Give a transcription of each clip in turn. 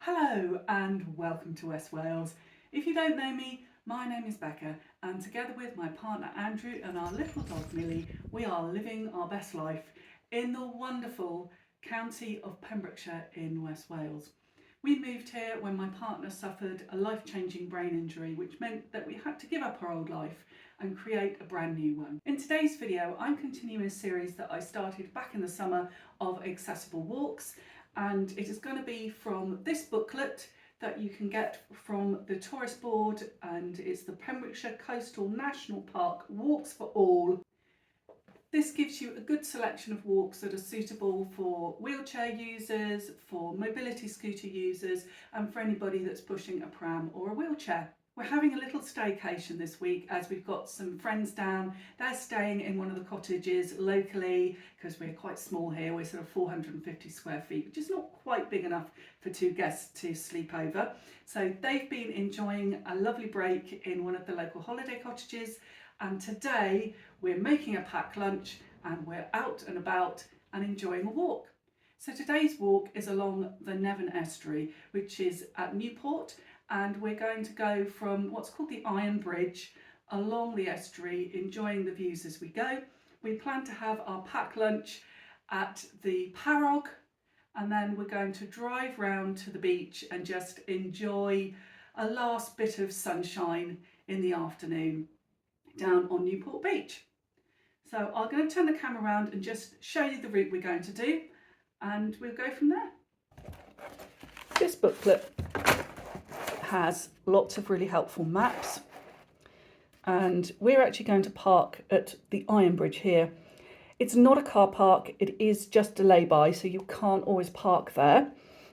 Hello and welcome to West Wales. If you don't know me, my name is Becca and together with my partner Andrew and our little dog Millie, we are living our best life in the wonderful county of Pembrokeshire in West Wales. We moved here when my partner suffered a life-changing brain injury, which meant that we had to give up our old life and create a brand new one. In today's video, I'm continuing a series that I started back in the summer of accessible walks, and it is going to be from this booklet that you can get from the tourist board, and it's the Pembrokeshire Coastal National Park Walks for All. This gives you a good selection of walks that are suitable for wheelchair users, for mobility scooter users, and for anybody that's pushing a pram or a wheelchair. We're having a little staycation this week as we've got some friends down. They're staying in one of the cottages locally because we're quite small here. We're sort of 450 square feet, which is not quite big enough for two guests to sleep over. So they've been enjoying a lovely break in one of the local holiday cottages. And today we're making a packed lunch and we're out and about and enjoying a walk. So today's walk is along the Estuary, which is at Newport, and we're going to go from what's called the Iron Bridge along the estuary, enjoying the views as we go. We plan to have our packed lunch at the Parog, and then we're going to drive round to the beach and just enjoy a last bit of sunshine in the afternoon down on Newport Beach. So I'm going to turn the camera around and just show you the route we're going to do, and we'll go from there. This booklet has lots of really helpful maps, and we're actually going to park at the Iron Bridge here. It's not a car park, it is just a lay-by, so you can't always park there.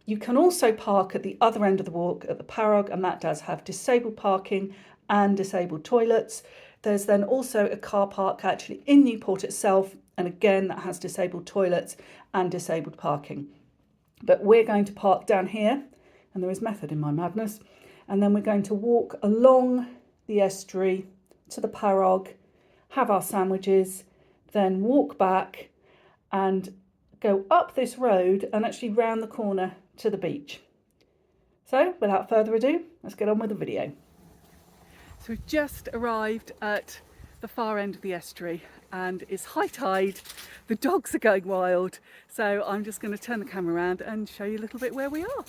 You can also park at the other end of the walk at the Parog, and that does have disabled parking and disabled toilets. There's then also a car park actually in Newport itself, and again that has disabled toilets and disabled parking. But we're going to park down here, and there is method in my madness, and then we're going to walk along the estuary to the Parog, have our sandwiches, then walk back and go up this road and actually round the corner to the beach. So without further ado, let's get on with the video. So we've just arrived at the far end of the estuary and it's high tide, the dogs are going wild, so I'm just going to turn the camera around and show you a little bit where we are.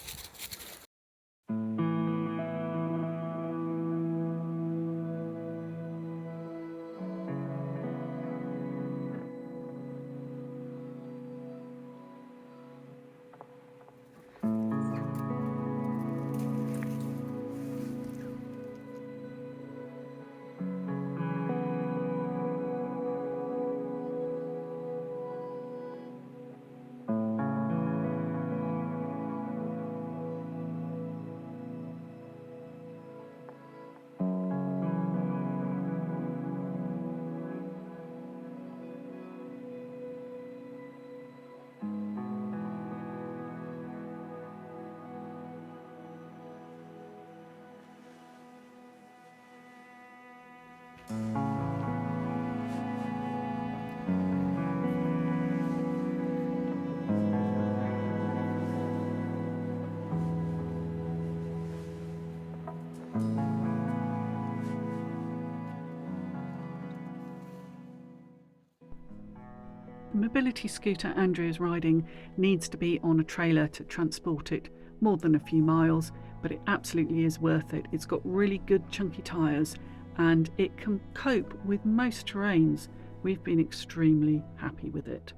The mobility scooter Andrew is riding needs to be on a trailer to transport it more than a few miles, but it absolutely is worth it. It's got really good chunky tyres and it can cope with most terrains. We've been extremely happy with it.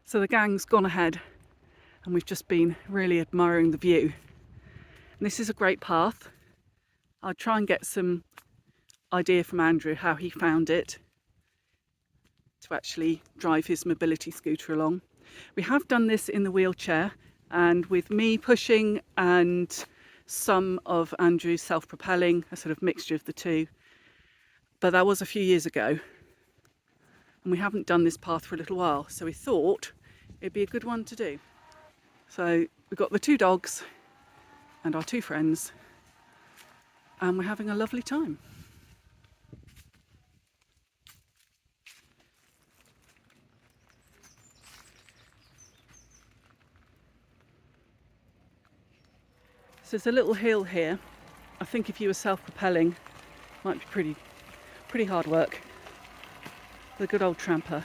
So the gang's gone ahead and we've just been really admiring the view. And this is a great path. I'll try and get some idea from Andrew how he found it to actually drive his mobility scooter along. We have done this in the wheelchair, and with me pushing and some of Andrew's self-propelling, a sort of mixture of the two. But that was a few years ago and we haven't done this path for a little while, so we thought it'd be a good one to do. So we've got the two dogs and our two friends and we're having a lovely time. there's a little hill here. I think if you were self-propelling, might be pretty hard work. The good old tramper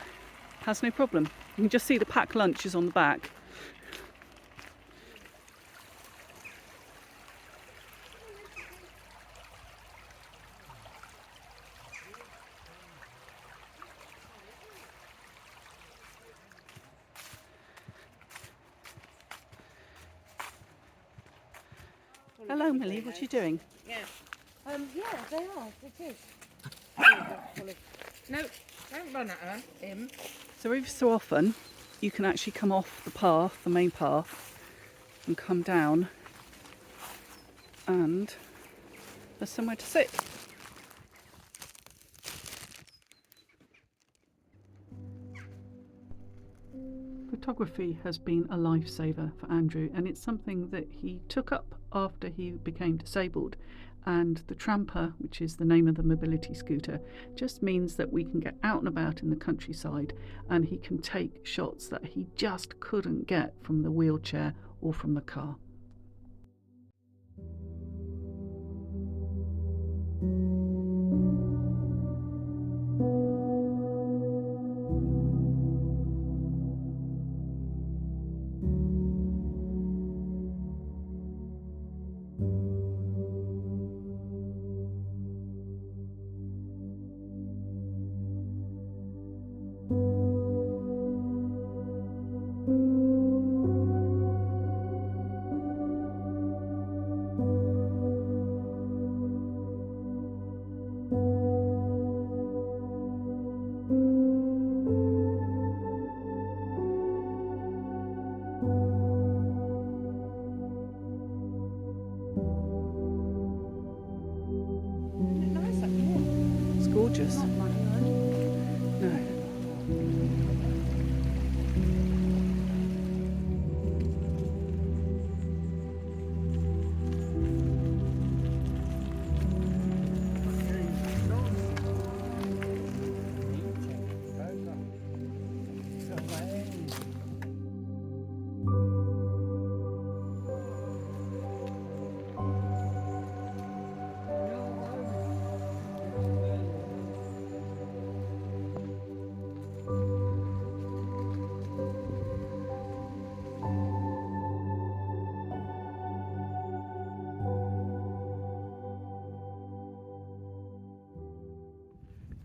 has no problem. You can just see the packed lunches on the back. Hello Millie, what are you doing? Yeah. Yeah, they are. It is. No, don't run at her, him. So every so often you can actually come off the path, the main path, and come down, and there's somewhere to sit. Photography has been a lifesaver for Andrew, and it's something that he took up after he became disabled. And the Tramper, which is the name of the mobility scooter, just means that we can get out and about in the countryside, and he can take shots that he just couldn't get from the wheelchair or from the car. It's gorgeous. No.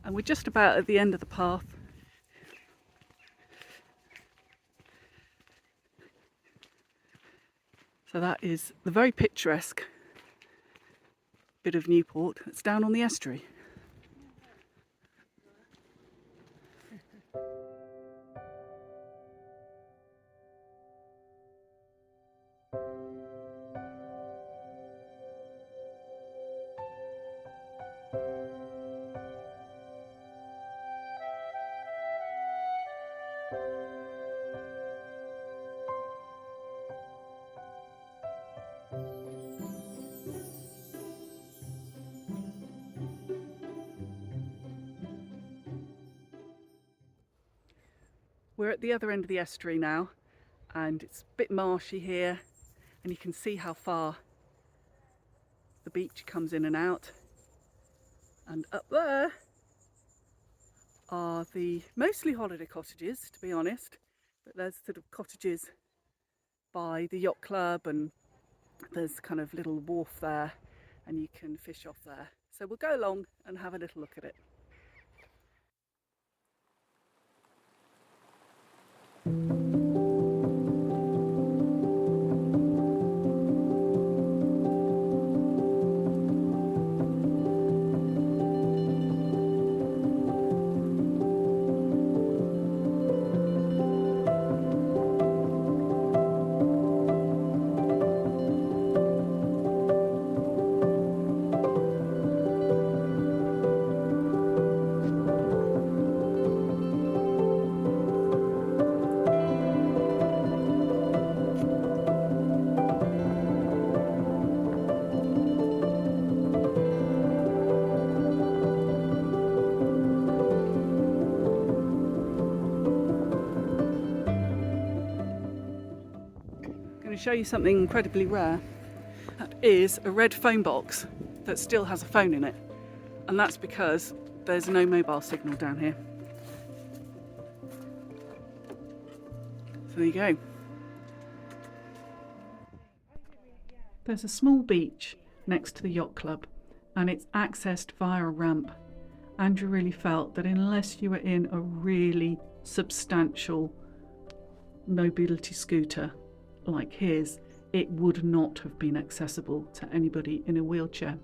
And we're just about at the end of the path. So that is the very picturesque bit of Newport that's down on the estuary. We're at the other end of the estuary now, and it's a bit marshy here, and you can see how far the beach comes in and out. And up there are the mostly holiday cottages, to be honest, but there's sort of cottages by the yacht club, and there's kind of little wharf there, and you can fish off there. So we'll go along and have a little look at it. Show you something incredibly rare. That is a red phone box that still has a phone in it, and that's because there's no mobile signal down here. So there you go. There's a small beach next to the yacht club, and it's accessed via a ramp. Andrew really felt that unless you were in a really substantial mobility scooter like his, it would not have been accessible to anybody in a wheelchair.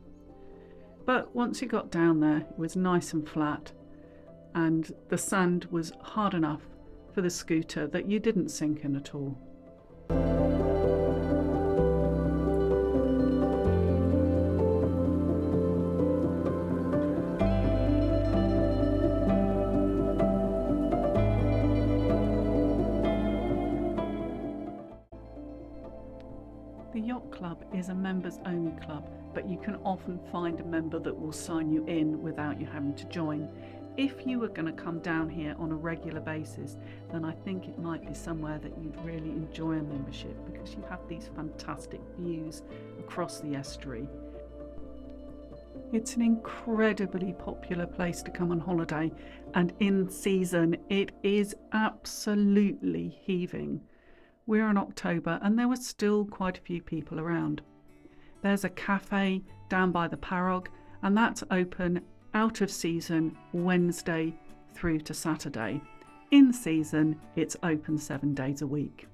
But once you got down there, it was nice and flat, and the sand was hard enough for the scooter that you didn't sink in at all. The yacht club is a members only club, but you can often find a member that will sign you in without you having to join. If you were going to come down here on a regular basis, then I think it might be somewhere that you'd really enjoy a membership, because you have these fantastic views across the estuary. It's an incredibly popular place to come on holiday, and in season it is absolutely heaving. We're in October and there were still quite a few people around. There's a cafe down by the Parog, and that's open out of season Wednesday through to Saturday. In season, it's open 7 days a week.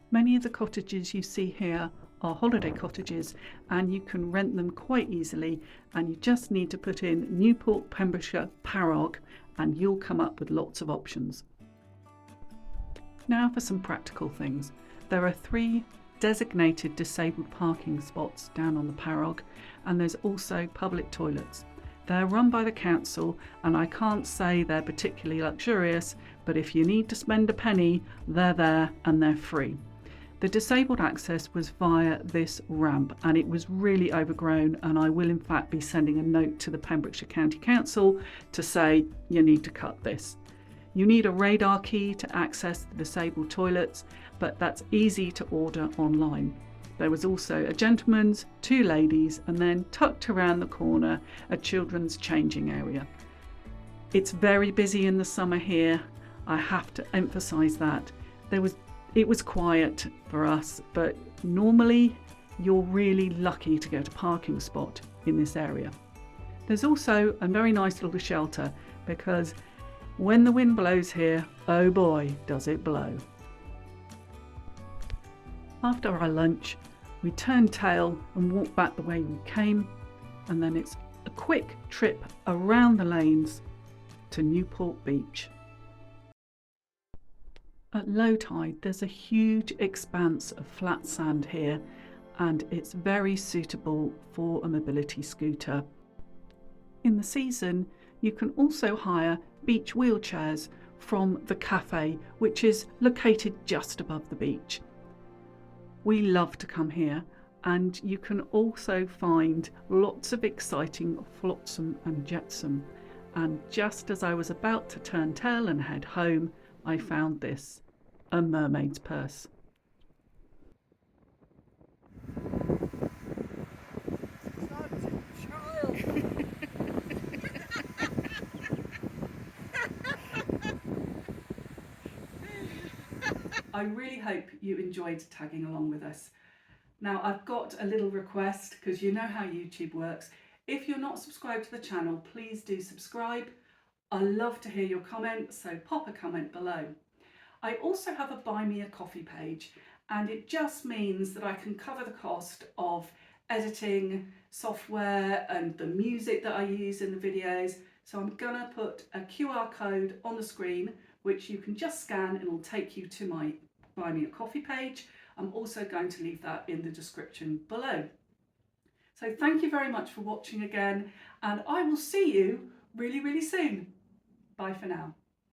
Many of the cottages you see here are holiday cottages, and you can rent them quite easily, and you just need to put in Newport, Pembrokeshire, Parog, and you'll come up with lots of options. Now for some practical things. There are 3 designated disabled parking spots down on the Parog, and there's also public toilets. They're run by the council, and I can't say they're particularly luxurious, but if you need to spend a penny, they're there and they're free. The disabled access was via this ramp, and it was really overgrown, and I will in fact be sending a note to the Pembrokeshire County Council to say you need to cut this. You need a radar key to access the disabled toilets, but that's easy to order online. There was also a gentleman's, 2 ladies, and then tucked around the corner a children's changing area. It's very busy in the summer here. I have to emphasise that. It was quiet for us, but normally you're really lucky to get a parking spot in this area. There's also a very nice little shelter, because when the wind blows here, oh boy, does it blow. After our lunch, we turned tail and walked back the way we came, and then it's a quick trip around the lanes to Newport Beach. At low tide, there's a huge expanse of flat sand here, and it's very suitable for a mobility scooter. In the season, you can also hire beach wheelchairs from the cafe, which is located just above the beach. We love to come here, and you can also find lots of exciting flotsam and jetsam. And just as I was about to turn tail and head home, I found this, a mermaid's purse. I really hope you enjoyed tagging along with us. Now, I've got a little request, because you know how YouTube works. If you're not subscribed to the channel, please do subscribe. I love to hear your comments, so pop a comment below. I also have a Buy Me a Coffee page, and it just means that I can cover the cost of editing software and the music that I use in the videos. So I'm gonna put a QR code on the screen, which you can just scan and it'll take you to my Buy Me a Coffee page. I'm also going to leave that in the description below. So thank you very much for watching again, and I will see you really, really soon. Bye for now.